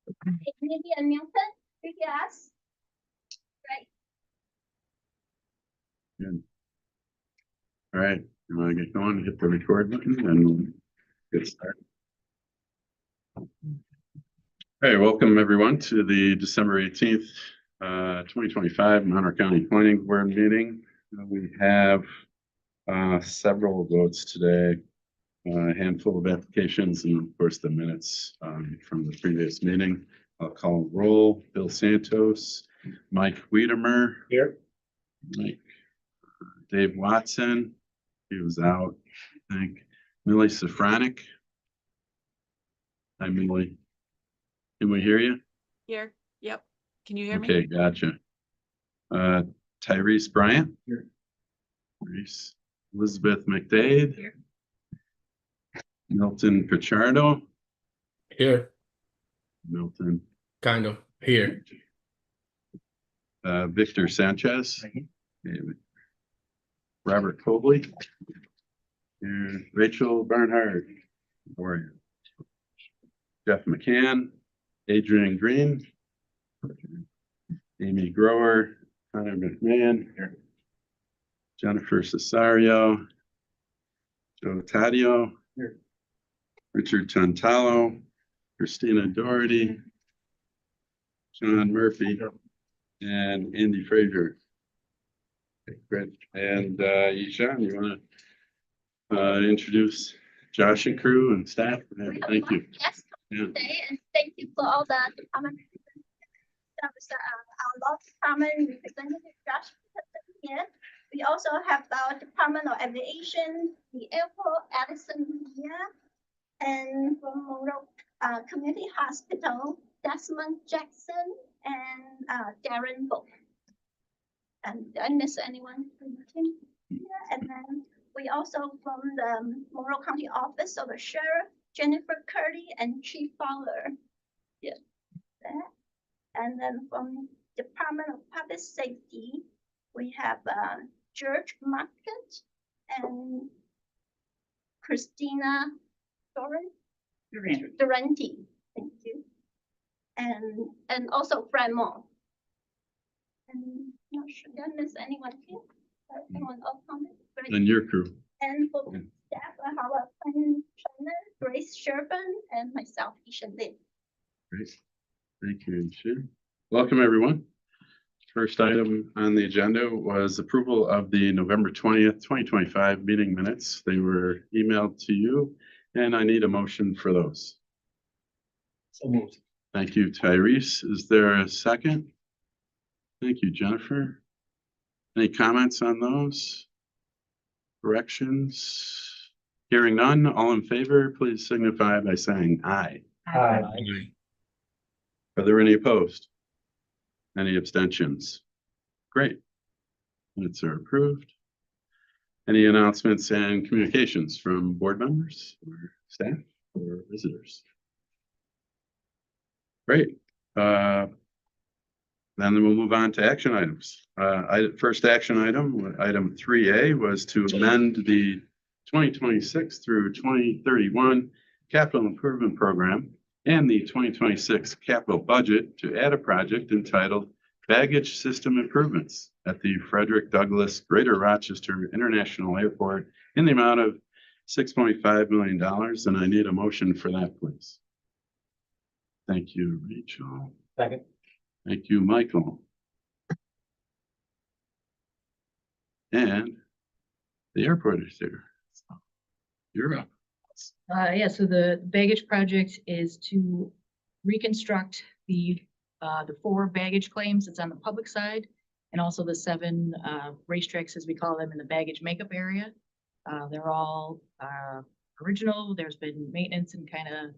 Maybe a Milton, yes. Right. Good. All right, you want to get going, hit the record button, and we'll get started. Hey, welcome everyone to the December 18th, 2025 Monroe County Planning Board meeting. We have several votes today, a handful of applications, and of course the minutes from the previous meeting. I'll call roll. Bill Santos, Mike Wiedemer. Here. Mike. Dave Watson. He was out, I think. Millie Safronic. Hi, Millie. Can we hear you? Here. Yep. Can you hear me? Okay, gotcha. Tyrese Bryant. Here. Tyrese. Elizabeth McDade. Here. Milton Pichardo. Here. Milton. Kind of. Here. Victor Sanchez. David. Robert Cobley. And Rachel Barnhart. How are you? Jeff McCann. Adrian Green. Amy Grower. Connor McMahon. Jennifer Cesario. Joe Taddeo. Here. Richard Tantalo. Christina Doherty. John Murphy. And Andy Frazier. Okay, great. And Yishan, you want to introduce Josh and crew and staff? Thank you. Yes, Yeah. today, and thank you for all the department. Our law department representative Josh here. We also have our Department of Aviation, the airport, Addison here, and from Monroe Community Hospital, Desmond Jackson and Darren Book. And did I miss anyone from the team? Yeah, and then we also from the Monroe County Office of the Sheriff, Jennifer Curdy and Chief Fowler. Yes. And then from Department of Public Safety, we have George Market and Christina Durante. Thank you. And also Fred Moore. And not sure did I miss anyone here. Anyone else comment? And your crew. And for staff, I have a planner, Grace Sherburne, and myself, Ishan Lin. Great. Thank you, Ishan. Welcome, everyone. First item on the agenda was approval of the November 20th, 2025 meeting minutes. They were emailed to you, and I need a motion for those. So moved. Thank you, Tyrese. Is there a second? Thank you, Jennifer. Any comments on those? Corrections? Hearing none, all in favor, please signify by saying aye. Aye. Are there any opposed? Any abstentions? Great. Minutes are approved. Any announcements and communications from board members or staff or visitors? Great. Then we'll move on to action items. First action item, item 3A, was to amend the 2026 through 2031 capital improvement program and the 2026 capital budget to add a project entitled Baggage System Improvements at the Frederick Douglass Greater Rochester International Airport in the amount of $6.5 million. And I need a motion for that, please. Thank you, Rachel. Second. Thank you, Michael. And the airport is there. So you're up. Yeah, so the baggage project is to reconstruct the 4 baggage claims that's on the public side, and also the 7 racetracks, as we call them, in the baggage makeup area. They're all original. There's been maintenance and kind of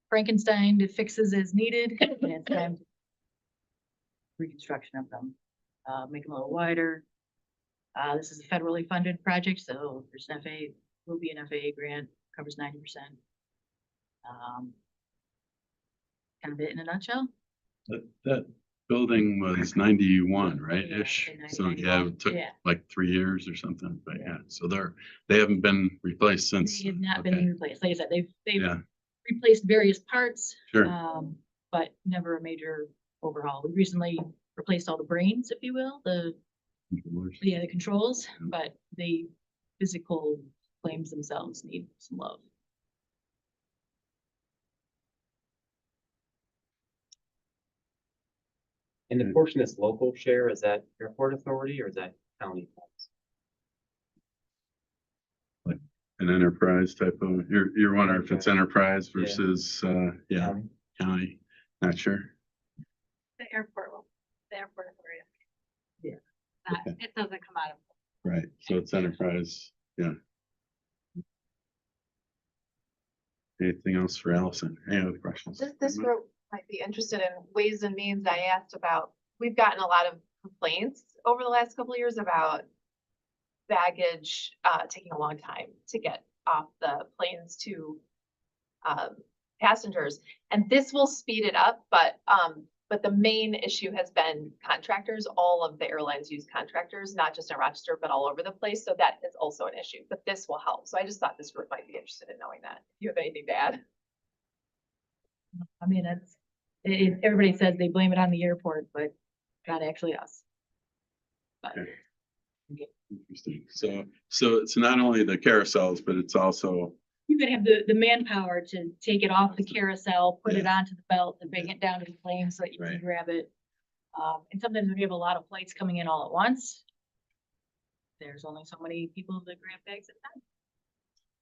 Frankenstein fixes as needed, and it's time to reconstruction of them, make them a little wider. This is a federally funded project, so there's an FAA, will be an FAA grant, covers 90%. Kind of it in a nutshell. That building was 91, right? Ish. Yeah, So yeah, it took yeah. like 3 years or something. But yeah, so they haven't been replaced since. They have not Okay. been replaced. Like I said, they've Yeah. replaced various parts. Sure. but never a major overhaul. We recently replaced all the brains, if you will, the controls, but the physical claims themselves need some love. And the portion that's local share, is that airport authority or is that county funds? An enterprise type of, you're wondering if it's enterprise Yeah. versus, yeah, County? county, not sure. The airport authority. Yeah. Okay. It doesn't come out of. Right, so it's enterprise, yeah. Anything else for Allison? Any other questions? This group might be interested in ways and means. I asked about, we've gotten a lot of complaints over the last couple of years about baggage, taking a long time to get off the planes to, passengers. And this will speed it up, but the main issue has been contractors. All of the airlines use contractors, not just in Rochester, but all over the place. So that is also an issue, but this will help. So I just thought this group might be interested in knowing that. If you have anything to add? I mean, everybody says they blame it on the airport, but not actually us. But Okay. Interesting. So it's not only the carousels, but it's also, you could have the manpower to take it off the carousel, put it onto the belt, and bring it down to the plane so that you can Right. grab it. And sometimes when you have a lot of flights coming in all at once, there's only so many people that grab bags at a time.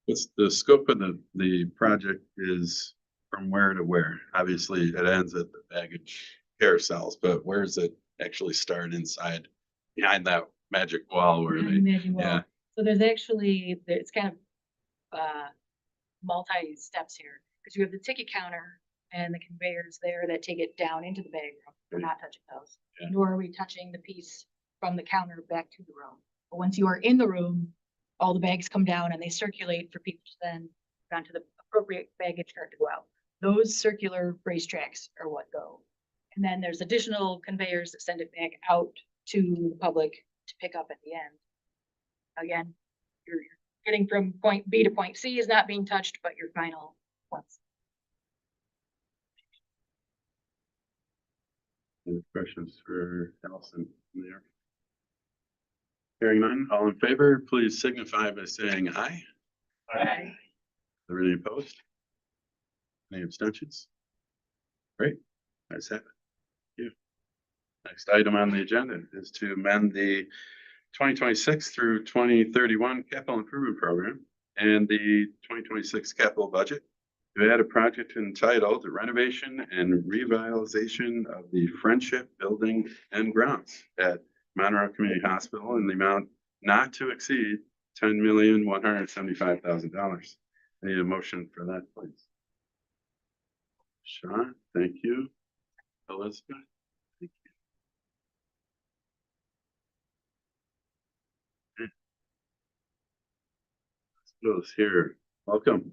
what's the scope of the project is from where to where? Obviously, it ends at the baggage carousels, but where does it actually start inside, behind that magic wall where Behind they, the magic wall. yeah. So there's actually, it's kind of multi-steps here, because you have the ticket counter and the conveyors there that take it down into the bag room. We're not touching those, Yeah. nor are we touching the piece from the counter back to the room. But once you are in the room, all the bags come down and they circulate for people to then put onto the appropriate baggage cart to go out. Those circular racetracks are what go. And then there's additional conveyors that send it back out to the public to pick up at the end. Again, you're getting from point B to point C is not being touched, but your final ones. Any questions for Allison there? Hearing none, all in favor, please signify by saying aye. Aye. Are there any opposed? Any abstentions? Great, nice have it. Thank you. Next item on the agenda is to amend the 2026 through 2031 capital improvement program and the 2026 capital budget to add a project entitled renovation and revitalization of the Friendship Building and Grounds at Monroe Community Hospital in the amount not to exceed $10,175,000. I need a motion for that, please. Sean, thank you. Elizabeth, thank you. Let's here. Welcome.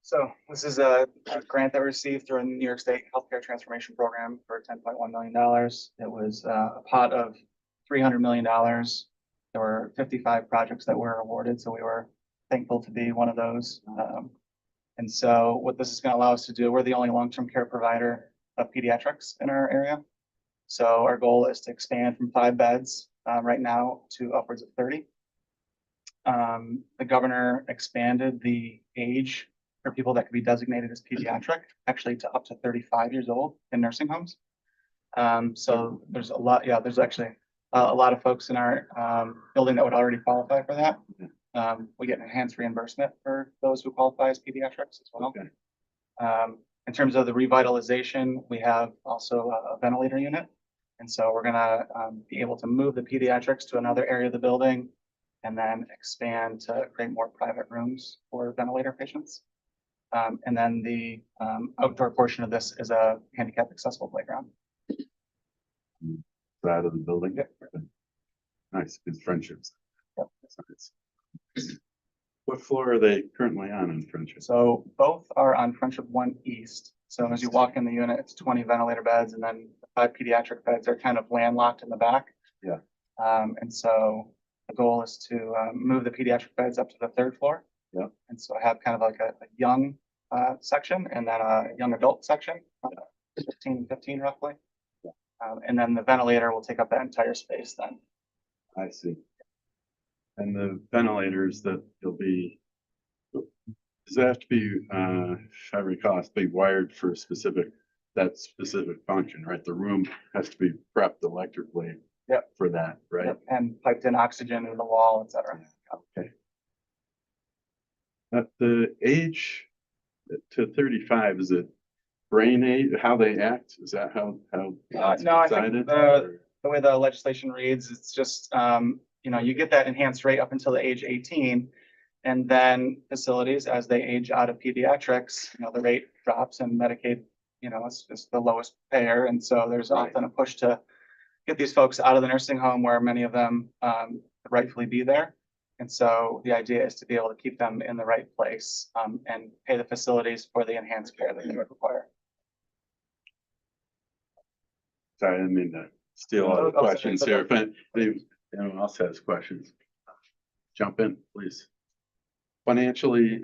So this is a grant that we received through a New York State Healthcare Transformation Program for $10.1 million. It was a pot of $300 million. There were 55 projects that were awarded, so we were thankful to be one of those. And so what this is going to allow us to do, we're the only long-term care provider of pediatrics in our area. So our goal is to expand from 5 beds right now to upwards of 30. The governor expanded the age for people that could be designated as pediatric, actually to up to 35 years old in nursing homes. So there's a lot, there's actually a lot of folks in our building that would already qualify for that. We get enhanced reimbursement for those who qualify as pediatrics as well. Okay. In terms of the revitalization, we have also a ventilator unit. And so we're gonna be able to move the pediatrics to another area of the building and then expand to create more private rooms for ventilator patients. And then the outdoor portion of this is a handicap accessible playground. Side of the building. Nice, good friendships. Yep. That's nice. What floor are they currently on Friendship? So both are on Friendship 1 East. So as you walk in the unit, it's 20 ventilator beds, and then the 5 pediatric beds are kind of landlocked in the back. Yeah. And so the goal is to move the pediatric beds up to the 3rd floor. Yeah. And so have kind of like a young section and then a young adult section, 15 roughly. And then the ventilator will take up that entire space then. I see. And the ventilators that you'll be, does that have to be, if I recall, it's be wired for a specific, that specific function, right? The room has to be prepped electrically. Yep. For that, right? Yep, and piped in oxygen in the wall, et cetera. Okay. At the age to 35, is it brain age, how they act? Is that how it's No, I think decided? the way the legislation reads, it's just, you know, you get that enhanced rate up until the age 18. And then facilities, as they age out of pediatrics, you know, the rate drops and Medicaid, you know, it's the lowest payer. And so there's Right. often a push to get these folks out of the nursing home where many of them rightfully be there. And so the idea is to be able to keep them in the right place and pay the facilities for the enhanced care that they would require. Sorry, I didn't mean to steal all the Oh, sorry, questions it's here. okay. If anyone else has questions, jump in, please. Financially,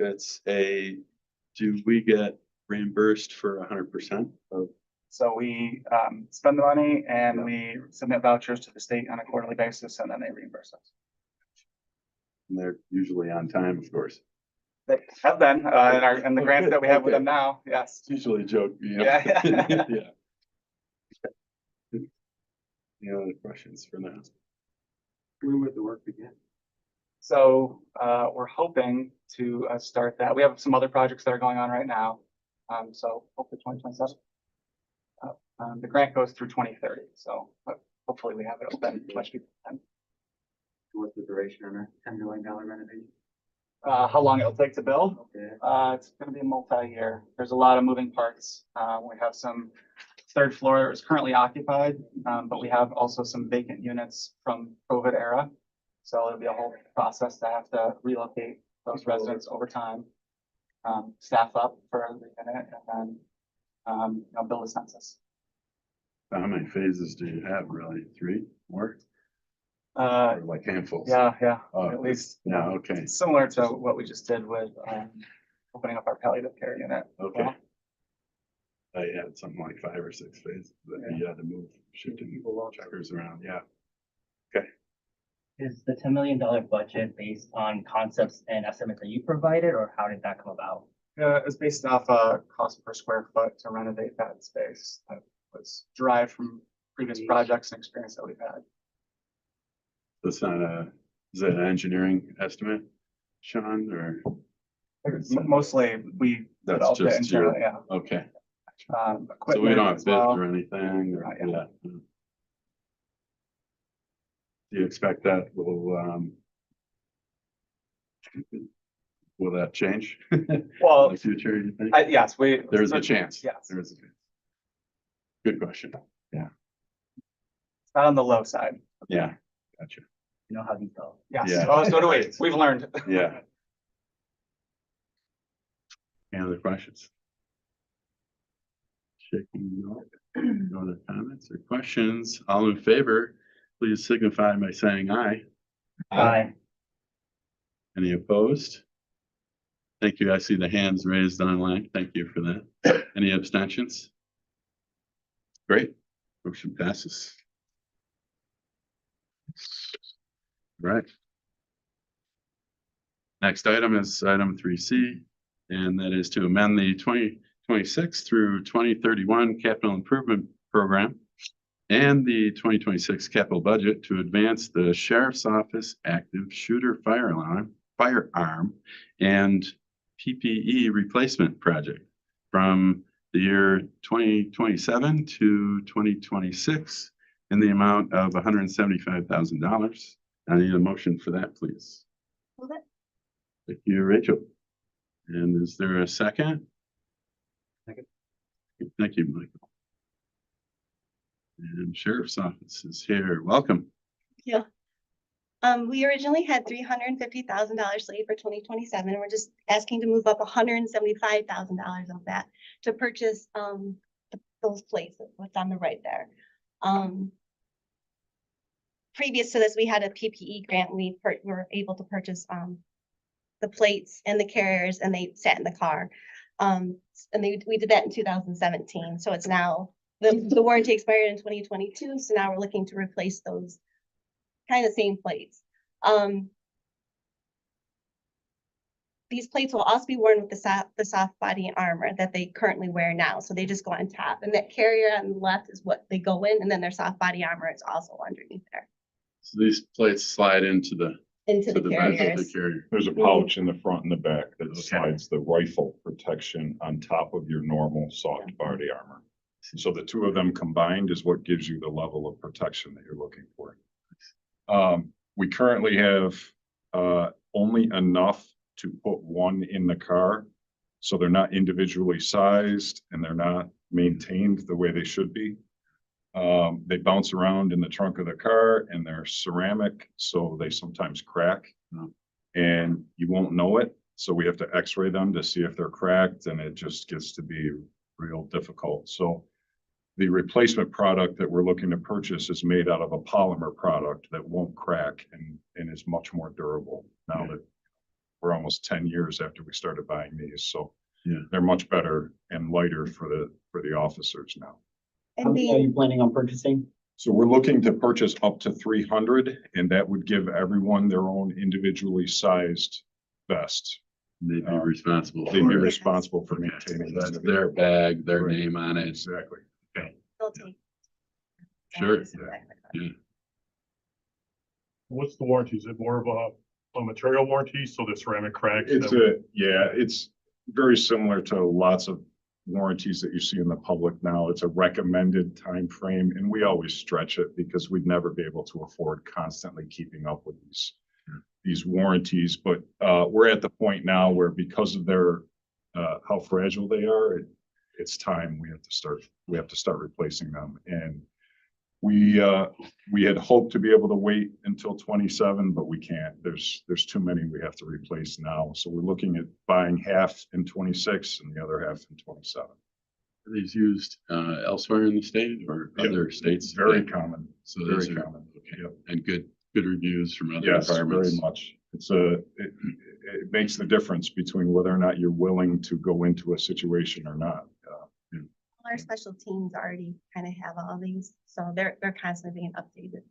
do we get reimbursed for 100% of? So we spend the money and Yeah. we submit vouchers to the state on a quarterly basis and then they reimburse us. And they're usually on time, of course. They have been in the grants that we have with them now, yes. It's usually a joke. You know? Yeah. Yeah. Any other questions for now? When would the work begin? So we're hoping to start that. We have some other projects that are going on right now. So hopefully 2027. The grant goes through 2030, so hopefully we have it open much before then. What's the duration on a $10 million renovation? How long it'll take to build? Okay. It's gonna be multi-year. There's a lot of moving parts. We have some third floor is currently occupied, but we have also some vacant units from COVID era. So it'll be a whole process to have to relocate those residents over time, staff up for the unit, and then you know, build a census. How many phases do you have, really? 3 more? Uh, Or like handfuls? yeah, Oh, at least. Yeah, okay, It's similar to what we just did with opening up our palliative care unit. okay. I had something like 5 or 6 phases that you had to move, shifting checkers around, yeah. Is the $10 million budget based on concepts and estimates that you provided, or how did that come about? It's based off a cost per square foot to renovate that space. That was derived from previous projects and experience that we've had. That's not is that an engineering estimate, Sean, or? Mostly we That's developed it just your, internally, yeah. okay, so we Equipment don't have as bids well. or anything, or, Not yet. yeah. Do you expect that will that change? Well, In the future, you think? yes, There's a chance. Yes. There is a chance. Good question. It's not on the low side. Yeah, gotcha. You know how these go. Yes. Yeah. Oh, so do we. We've learned. Yeah. Any other questions? Shaking no. No other comments or questions? All in favor, please signify by saying aye. Aye. Any opposed? Thank you. I see the hands raised online. Thank you for that. Any abstentions? Great. Motion passes. Right. Next item is item 3C, and that is to amend the 2026 through 2031 capital improvement program and the 2026 capital budget to advance the Sheriff's Office active shooter firearm and PPE replacement project from the year 2027 to 2026 in the amount of $175,000. I need a motion for that, please. Move it. Thank you, Rachel. And is there a second? Second. Thank you, Michael. And Sheriff's Office is here. Welcome. Yeah. We originally had $350,000 slated for 2027. We're just asking to move up $175,000 of that to purchase those places, what's on the right there. Previous to this, we had a PPE grant. We were able to purchase the plates and the carriers, and they sat in the car. And we did that in 2017, so it's now, the warranty expired in 2022, so now we're looking to replace those kind of same plates. These plates will also be worn with the soft body armor that they currently wear now, so they just go on top, and that carrier on the left is what they go in, and then their soft body armor is also underneath there, So these plates slide into the into the vent of the carriers. carrier. There's a pouch in the front and the back that Okay. slides the rifle protection on top of your normal soft body armor. So the two of them combined is what gives you the level of protection that you're looking for. We currently have only enough to put one in the car. So they're not individually sized and they're not maintained the way they should be. They bounce around in the trunk of the car and they're ceramic, so they sometimes crack. And you won't know it, so we have to x-ray them to see if they're cracked, and it just gets to be real difficult. So the replacement product that we're looking to purchase is made out of a polymer product that won't crack and is much more durable now that we're almost 10 years after we started buying these. So they're much better and lighter for the officers now. And Are you planning on purchasing? So we're looking to purchase up to 300, and that would give everyone their own individually sized vest. They'd be responsible. They'd be for it. responsible for Okay. maintaining That's that. their bag, their Right. name on it. Exactly. They'll take. Sure. That's exactly right. Yeah. What's the warranty? Is it more of a material warranty? So the ceramic cracks? It's very similar to lots of warranties that you see in the public now. It's a recommended time frame, and we always stretch it because we'd never be able to afford constantly keeping up with these warranties. But we're at the point now where, because of their how fragile they are, it's time we have to start replacing them. And we had hoped to be able to wait until 27, but we can't. There's too many we have to replace now. So we're looking at buying half in 26 and the other half in 27. Are these used elsewhere in the state or other states? Very common. So Very those are common. okay. And good reviews from other Yes, departments. very much. It makes the difference between whether or not you're willing to go into a situation or not. Our special teams already kind of have all these, so they're constantly being updated.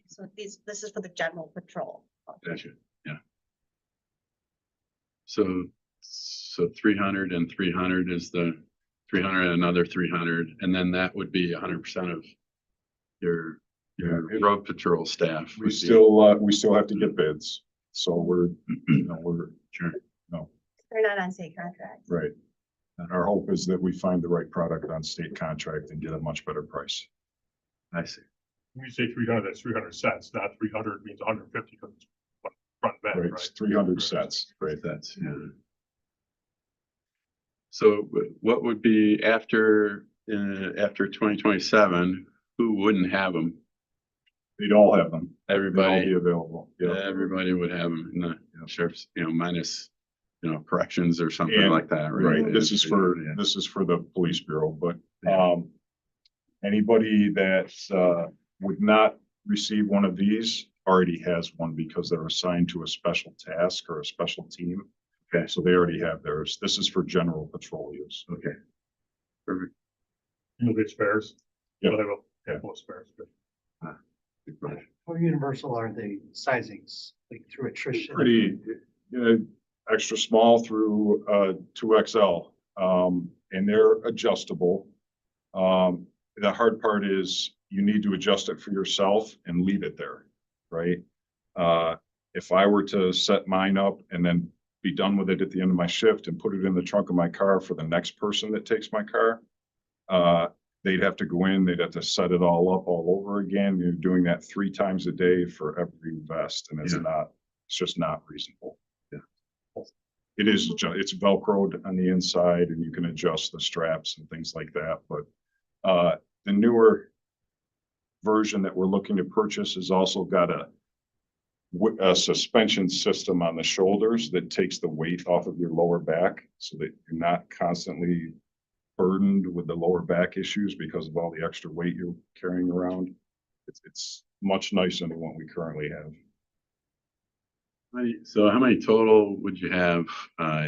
So this is for the general patrol. Gotcha. Yeah. So 300 and 300 is the 300 and another 300, and then that would be 100% of your road patrol staff. We still have to get bids. So we're Sure. They're not on state contracts. Right. And our hope is that we find the right product on state contract and get a much better price. I see. When you say 300, that's 300 cents, not 300 means 150 because it's front and back, Right, right? it's 300 sets. Right. That's So what would be after 2027? Who wouldn't have them? They'd all have them. They'd all Everybody. be available. Yeah. Everybody would have them in the sheriff's, minus, corrections or something And- like that, Right. right? This is for the police bureau, but anybody that would not receive one of these already has one because they're assigned to a special task or a special team. Okay. So they already have theirs. This is for general patrol use. Okay. Perfect. You'll get spares. Yeah. Well, they will have full spares. Good. Good question. How universal are the sizings, like through attrition? Pretty extra small through 2XL, and they're adjustable. The hard part is you need to adjust it for yourself and leave it there, right? If I were to set mine up and then be done with it at the end of my shift and put it in the trunk of my car for the next person that takes my car, they'd have to go in, they'd have to set it all up all over again. You're doing that 3 times a day for every vest, and it's just not reasonable. Yeah. It is, it's Velcroed on the inside, and you can adjust the straps and things like that. But the newer version that we're looking to purchase has also got a suspension system on the shoulders that takes the weight off of your lower back so that you're not constantly burdened with the lower back issues because of all the extra weight you're carrying around. It's much nicer than what we currently have. So how many total would you have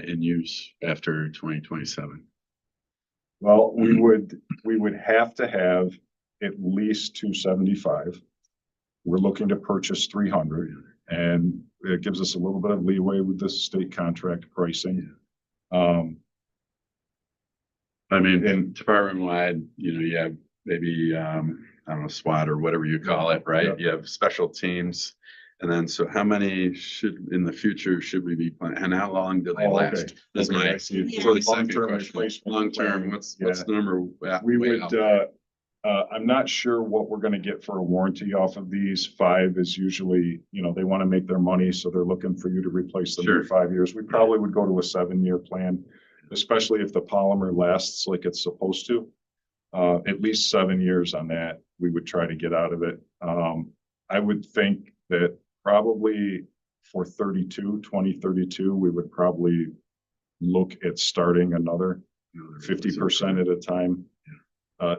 in use after 2027? Well, we would have to have at least 275. We're looking to purchase 300, and it gives us a little bit of leeway with the state contract pricing. I mean, department wide, you have maybe, I don't know, SWAT or whatever you call it, right? Yep. You have special teams. And then, so how many in the future should we be planning? And how long do they Oh, okay. last? That's Okay, my I see. sort of second Long-term question. replacement Long-term, plan. what's Yeah. the number? We way would, out there? I'm not sure what we're gonna get for a warranty off of these. 5 is usually, they wanna make their money, so they're looking for you to replace them Sure. in 5 years. We probably would go to a 7-year plan, especially if the polymer lasts like it's supposed to. At least 7 years on that, we would try to get out of it. I would think that probably for 2032, we would probably look at starting another 50% at a time.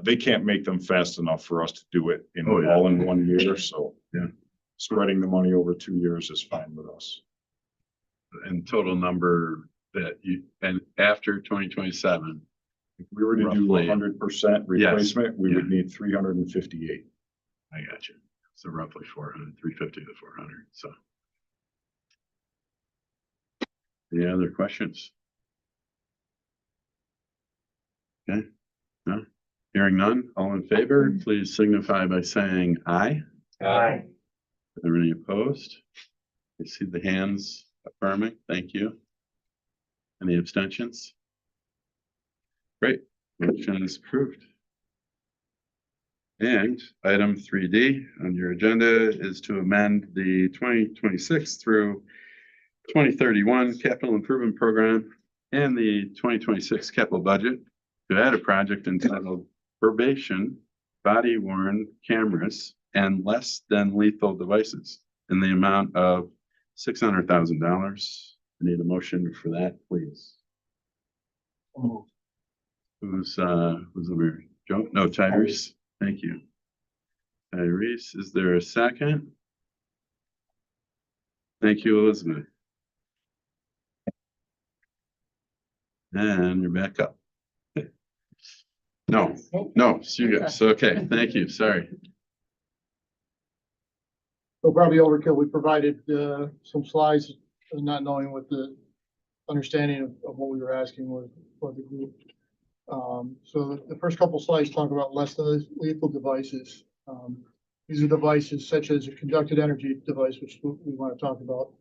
They can't make them fast enough for us to do it all in 1 year, so. Yeah. Spreading the money over 2 years is fine with us. And total number and after 2027, If we were to do Roughly. 100% replacement, we would need 358. I got you. So roughly 400, 350 to 400, so. Any other questions? Okay, no, hearing none, all in favor, please signify by saying aye. Aye. Are there any opposed? I see the hands affirming, thank you. Any abstentions? Great, motion is approved. And item 3D on your agenda is to amend the 2026 through 2031 capital improvement program and the 2026 capital budget to add a project entitled probation body worn cameras and less than lethal devices in the amount of $600,000. I need a motion for that, please. Who's over? Joe? No, Tyrese. Thank you. Tyrese, is there a second? Thank you, Elizabeth. And you're back up. No, so you guys, okay, thank you, sorry. So probably overkill. We provided some slides, not knowing what the understanding of what we were asking was for the group. So the first couple slides talk about less than lethal devices. These are devices such as a conducted energy device, which we want to talk about,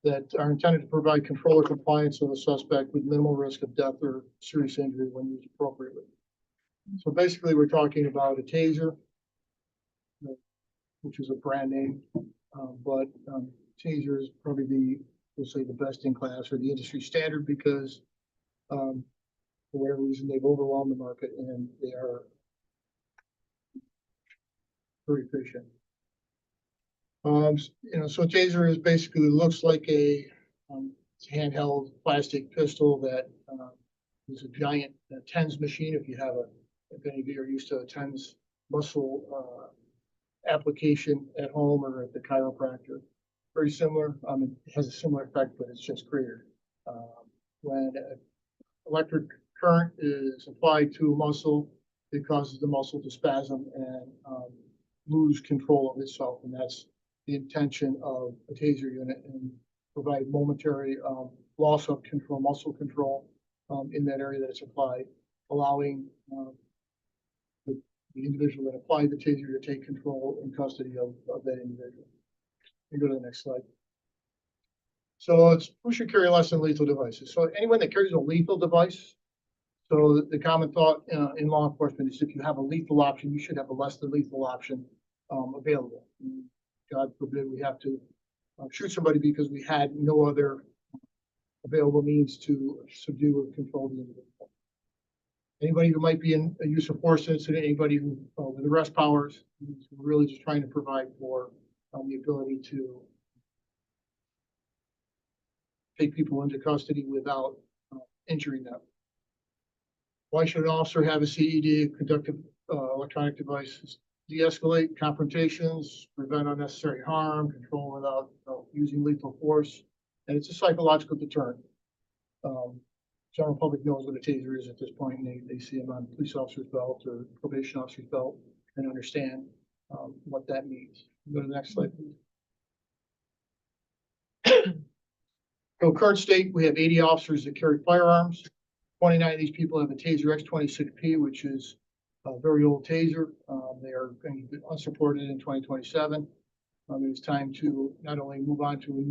that are intended to provide control or compliance of a suspect with minimal risk of death or serious injury when used appropriately. So basically, we're talking about a taser, which is a brand name, but taser is probably we'll say the best in class or the industry standard because for whatever reason they've overwhelmed the market and they are very efficient. So a taser is basically looks like a handheld plastic pistol that is a giant TENS machine. If any of you are used to a TENS muscle application at home or at the chiropractor, very similar. It has a similar effect, but it's just greater. When electric current is applied to a muscle, it causes the muscle to spasm and lose control of itself, and that's the intention of a taser unit, and provide momentary loss of control, muscle control in that area that it's applied, allowing the individual that applied the taser to take control and custody of that individual. You go to the next slide. So it's who should carry less than lethal devices. So anyone that carries a lethal device. So the common thought in law enforcement is if you have a lethal option, you should have a less than lethal option available. God forbid we have to shoot somebody because we had no other available means to subdue or control the individual. Anybody who might be in a use of force incident, anybody who with arrest powers, we're really just trying to provide for the ability to take people into custody without injuring them. Why should an officer have a CED, conductive electronic devices? De-escalate confrontations, prevent unnecessary harm, control without using lethal force, and it's a psychological deterrent. General public knows what a taser is at this point, and they see them on police officer's belt or probation officer's belt and understand what that means. Go to the next slide, please. So current state, we have 80 officers that carry firearms. 29 of these people have a Taser X26P, which is a very old taser. They are going to be unsupported in 2027. It's time to not only move on to a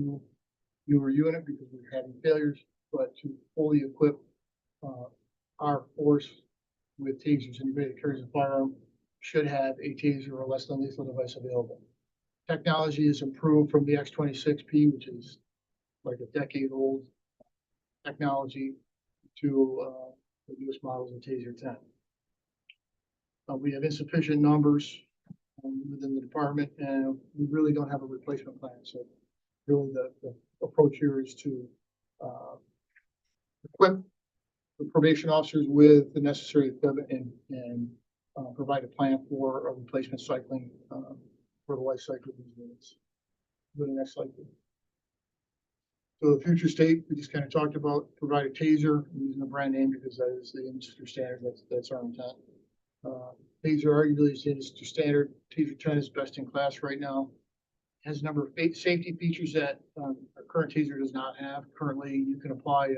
newer unit because we're having failures, but to fully equip our force with tasers. Anybody that carries a firearm should have a taser or less than lethal device available. Technology has improved from the X26P, which is like a decade-old technology, to the newest models of Taser 10. We have insufficient numbers within the department, and we really don't have a replacement plan. So really the approach here is to equip the probation officers with the necessary equipment and provide a plan for a replacement cycling for the life cycle of these units. Go to the next slide, please. So the future state, we just kind of talked about, provide a taser. I'm using the brand name because that is the industry standard. That's our intent. Taser arguably is the industry standard. Taser 10 is best in class right now. Has a number of safety features that our current taser does not have. Currently, you can apply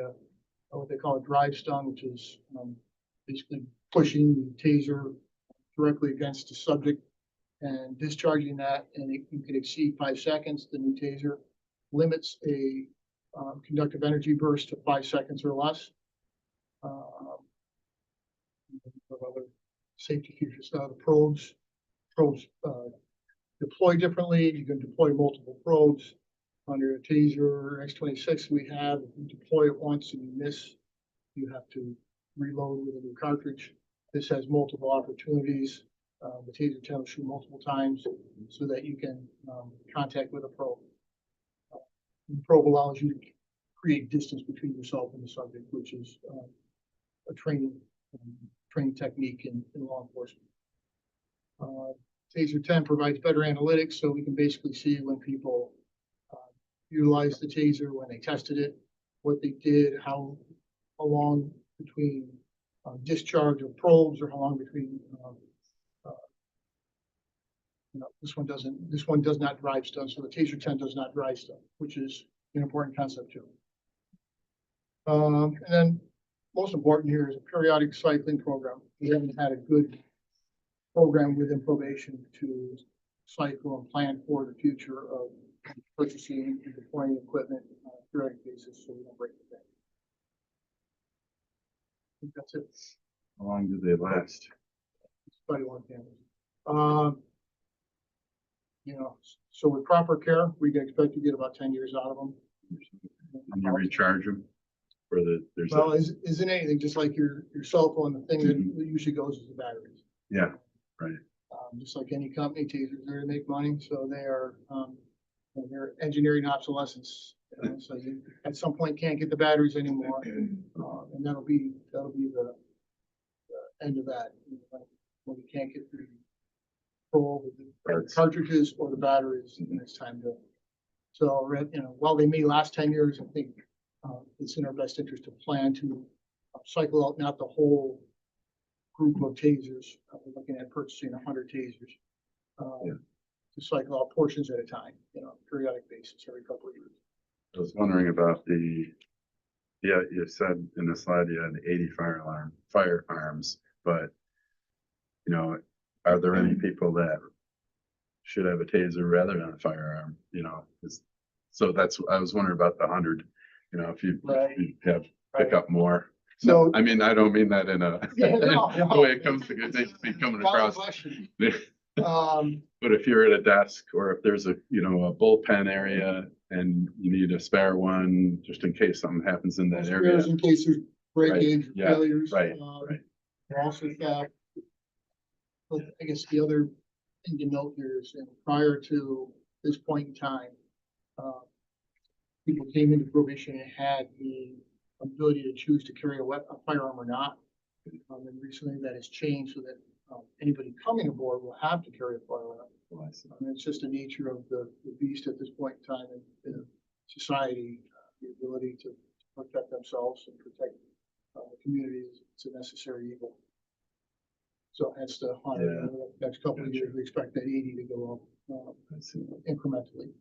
what they call a drive stun, which is basically pushing the taser directly against the subject and discharging that, and you can exceed 5 seconds. The new taser limits a conductive energy burst to 5 seconds or less. Other safety features. The probes deploy differently. You can deploy multiple probes. Under a Taser X26 we have, if you deploy it once and you miss, you have to reload with a new cartridge. This has multiple opportunities. The Taser 10 will shoot multiple times so that you can contact with a probe. The probe allows you to create distance between yourself and the subject, which is a training technique in law enforcement. Taser 10 provides better analytics, so we can basically see when people utilize the taser, when they tested it, what they did, how long between discharge of probes, or how long between this one does not drive stun, so the Taser 10 does not drive stun, which is an important concept too. And then most important here is a periodic cycling program. We haven't had a good program within probation to cycle and plan for the future of purchasing and deploying equipment on a periodic basis, so we don't break it down. I think that's it. How long do they last? It's 21 cameras. So with proper care, we can expect to get about 10 years out of them. And you recharge them for there's well, isn't anything just like your cell phone? The thing that usually goes is the batteries. Yeah, right. Just like any company, Taser's there to make money, so they are they're engineering obsolescence. So you at some point can't get the batteries anymore, and that'll be the end of that when you can't get the control with the cartridges or the batteries, and it's time to. So while they may last 10 years, I think it's in our best interest to plan to cycle out not the whole group of tasers. We're looking at purchasing 100 tasers to cycle out portions at a time, periodic basis every couple of years. I was wondering about you said in the slide you had 80 firearms, but are there any people that should have a taser rather than a firearm? So I was wondering about the 100. If you have pick up more. So no, I mean, I don't mean that in a the way it comes to be coming across. But if you're at a desk, or if there's a bullpen area and you need a spare one just in case something happens in that area. In case there's breakage, failures. Right. Also got, I guess the other thing to note here is prior to this point in time, people came into probation and had the ability to choose to carry a firearm or not. And recently that has changed so that anybody coming aboard will have to carry a firearm. And it's just the nature of the beast at this point in time in society, the ability to protect themselves and protect the community it's a necessary evil. So hence the 100, Yeah. over the next couple of years, we expect that 80 to go up incrementally.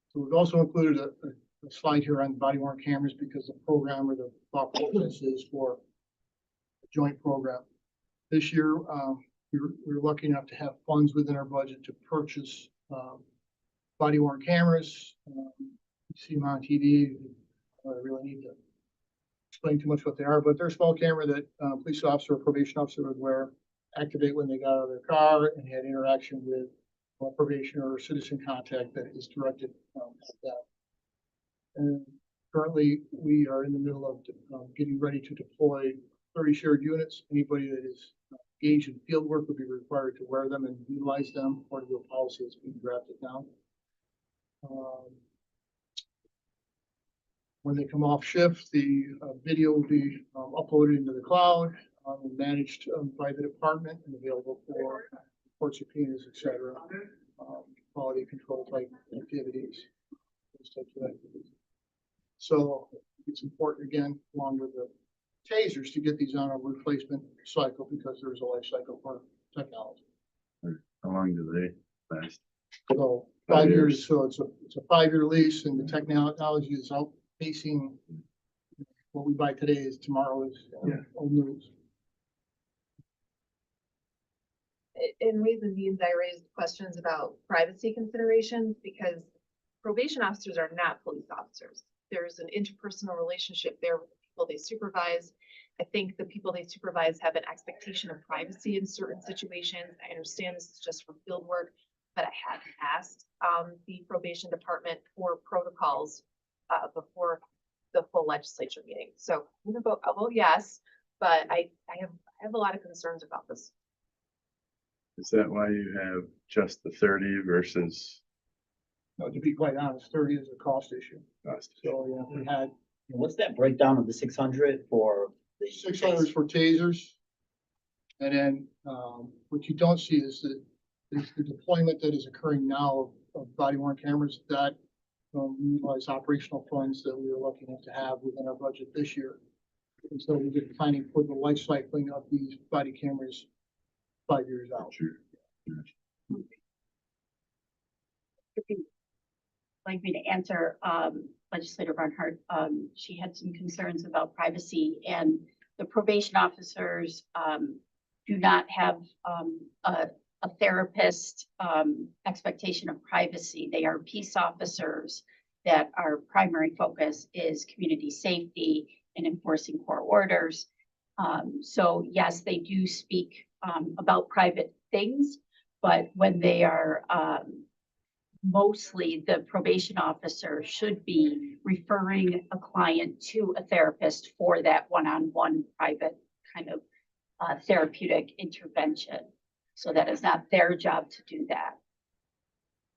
So we've also included a slide here on body worn cameras because the program or the thought process is for a joint program. This year, we were lucky enough to have funds within our budget to purchase body worn cameras. You see them on TV. I really need to explain too much what they are, but they're a small camera that police officer or probation officer would wear, activate when they got out of their car and had interaction with probation or citizen contact that is directed at that. And currently, we are in the middle of getting ready to deploy 30 shared units. Anybody that is engaged in field work would be required to wear them and utilize them according to a policy that's being drafted now. When they come off shift, the video will be uploaded into the cloud and managed by the department and available for report subpoenas, et cetera, quality control type activities, those types of activities. So it's important, again, along with the tasers, to get these on a replacement cycle because there's a life cycle for technology. How long do they last? So 5 years. So it's a 5-year lease, and the technology is outpacing what we buy today. Is tomorrow is old news. In Ways and Means, I raised questions about privacy considerations because probation officers are not police officers. There's an interpersonal relationship there with the people they supervise. I think the people they supervise have an expectation of privacy in certain situations. I understand this is just for field work, but I have asked the probation department for protocols before the full legislature meeting. So I'll vote yes, but I have a lot of concerns about this. Is that why you have just the 30 versus? No, to be quite honest, 30 is a cost issue. Cost. So yeah, we had What's that breakdown of the 600 for the? 600 for tasers. And then what you don't see is the deployment that is occurring now of body worn cameras that utilize operational funds that we were lucky enough to have within our budget this year. And so we've been planning for the life cycling of these body cameras 5 years out. Sure. If you'd like me to answer Legislator Barnhart, she had some concerns about privacy, and the probation officers do not have a therapist expectation of privacy. They are peace officers that our primary focus is community safety and enforcing court orders. So yes, they do speak about private things, but when they are mostly the probation officer should be referring a client to a therapist for that one-on-one private kind of therapeutic intervention. So that is not their job to do that.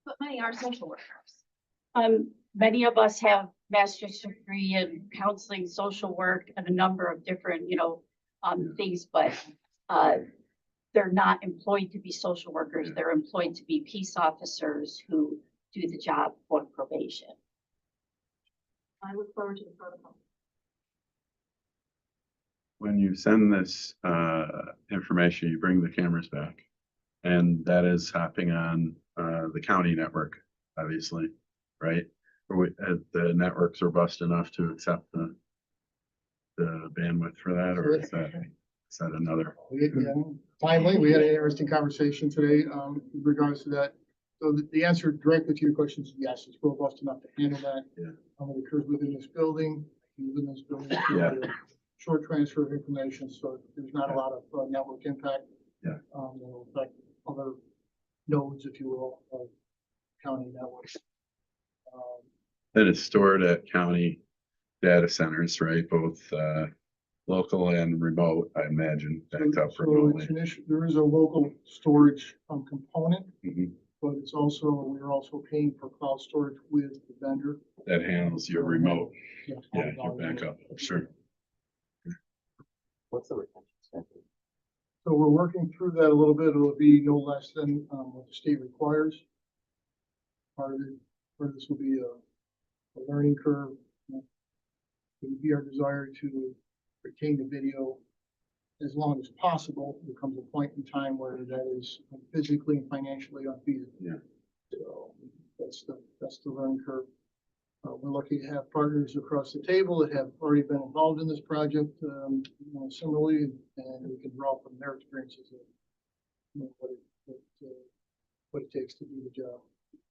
But many are social workers. Many of us have master's degree in counseling, social work, and a number of different, things, but they're not employed to be social workers. They're employed to be peace officers who do the job for probation. I look forward to the protocol. When you send this information, you bring the cameras back. And that is hopping on the county network, obviously, right? The networks are robust enough to accept the bandwidth for that, or is that another? Timely, we had an interesting conversation today in regards to that. So the answer directly to your question is yes, it's robust enough to handle that. Yeah. It occurs within this building, Yeah. Short transfer of information, so there's not a lot of network impact. Yeah. It'll affect other nodes, if you will, of county networks. That is stored at county data centers, right? Both local and remote, I imagine, backed up remotely. There is a local storage component, Mhm. but we're also paying for cloud storage with the vendor. That handles your remote. Yeah, Yeah, your backup, sure. What's the retention schedule? So we're working through that a little bit. It'll be no less than what the state requires. Part of this will be a learning curve. It would be our desire to retain the video as long as possible. There comes a point in time where that is physically and financially unfeasible. Yeah. So that's the learning curve. We're lucky to have partners across the table that have already been involved in this project, similarly, and we can draw from their experiences of what it takes to do the job.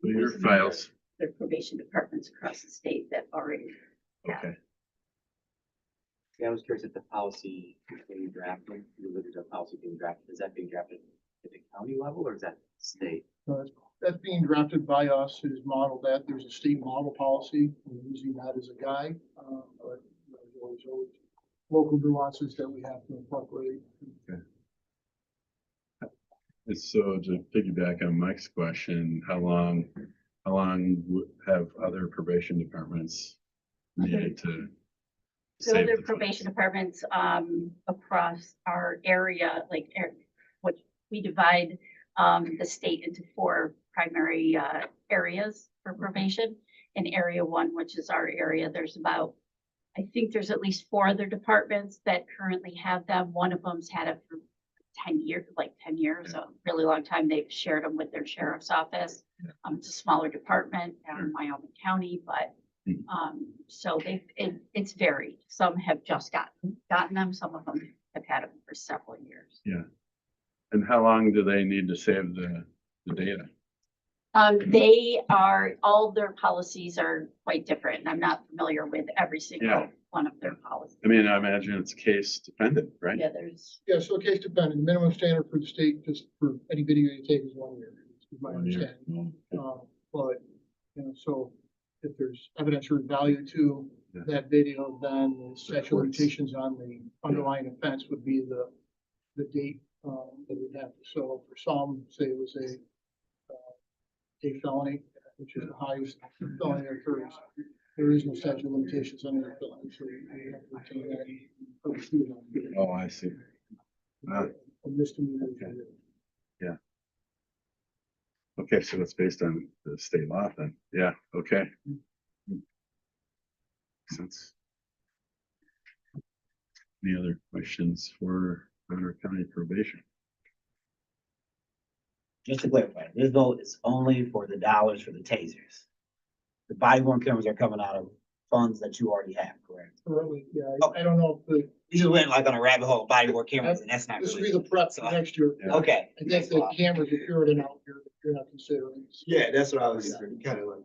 Your files. There are probation departments across the state that already. Okay. Yeah, I was curious if the policy is being drafted, you looked at the policy being drafted, is that being drafted at the county level or is that state? That's being drafted by us, who's modeled that. There's a state model policy. We're using that as a guide. But there's always local nuances that we have to incorporate. Okay. So to piggyback on Mike's question, how long have other probation departments needed to So save there are the probation funds? departments across our area, like what we divide the state into 4 primary areas for probation. In area 1, which is our area, there's about, I think there's at least 4 other departments that currently have them. One of them's had it for 10 years, a really long time. They've shared them with their sheriff's office. It's a smaller department down in Wyoming County, but so it's varied. Some have just gotten them. Some of them have had them for several years. Yeah. And how long do they need to save the data? All their policies are quite different, and I'm not familiar with every single one of their policies. I mean, I imagine it's case dependent, right? Yeah, there's. Yeah, so case dependent. The minimum standard for the state, just for any video you take, is 1 year. Is my 1 year. understanding. But so if there's evidentiary value to that video, then the statute of limitations on the underlying offense would be the date that we'd have. So for some, say it was a felony, which is the highest felony that occurs. There is no statute of limitations on the felony, so you have to retain that. Oh, I see. A misdemeanor. Okay. Yeah. Okay, so that's based on the state law then. Yeah, okay. Makes sense. Any other questions for Bonner County probation? Just to clarify, this vote is only for the dollars for the tasers. The body worn cameras are coming out of funds that you already have, correct? Really, yeah, I don't know if You just went like on a rabbit hole of body worn cameras and that's not. this will be really- the prep for next year. Okay. I guess the cameras, if you're in out here, you're not considering. Yeah, that's what I was kind of like.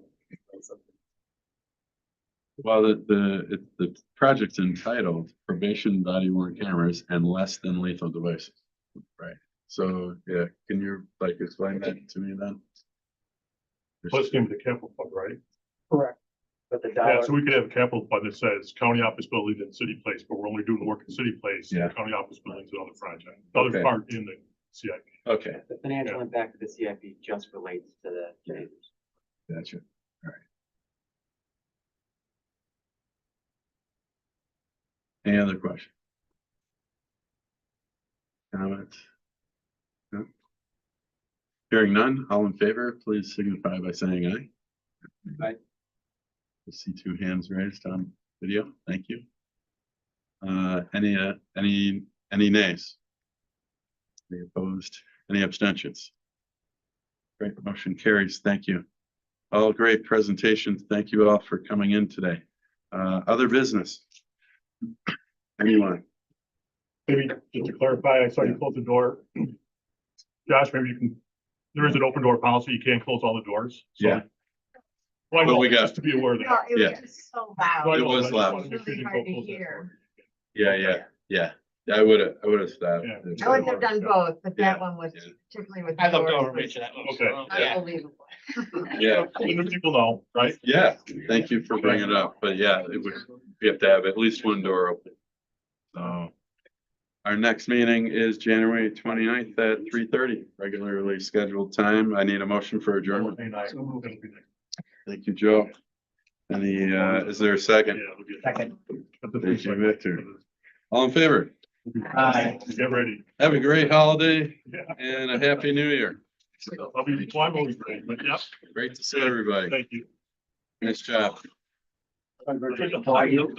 Well, the project's entitled Probation Body Worn Cameras and Less Than Lethal Devices. Right. So, yeah, can you like explain that to me then? Plus came to the capital fund, right? Correct. But the Yeah, dollar, so we could have a capital fund that says county office building and city place, but we're only doing the work in city place. Yeah. County office buildings and other project, other Okay. part in the CIP. Okay, the financial impact of the CIP just relates to the tasers. gotcha. All right. Any other question? Comment? No? Hearing none, all in favor, please signify by saying aye. Aye. I see 2 hands raised on video. Thank you. Any nays? Any opposed? Any abstentions? Great, motion carries. Thank you. All great presentations. Thank you all for coming in today. Other business? Anyone? Maybe just to clarify, I saw you close the door. Josh, maybe you can, there is an open door policy. You can't close all the doors. So- Yeah. Well, I Well, know, we got- just to be aware of that. It Yeah. was just so loud. No, I It know, was I just loud. wanted to make sure you Really didn't hard go to close that hear. door. Yeah. I would have stopped. Yeah. I would have done both, but Yeah, that one was yeah. particularly with. I looked doors over, was made sure that looks. Okay. Yeah. Unbelievable. Yeah. So the people know, right? Yeah, thank you for bringing it up, but yeah, we have to have at least one door open. So our next meeting is January 29th at 3:30, regularly scheduled time. I need a motion for adjournment. Thank you, Joe. Any, is there a second? Yeah, it'll be a- Second. But the Thank you, second- Victor. All in favor? Get ready. Have a great holiday Yeah. and a happy new year. I'm always ready, but yep. Great to see everybody. Thank you. Nice job. How are you?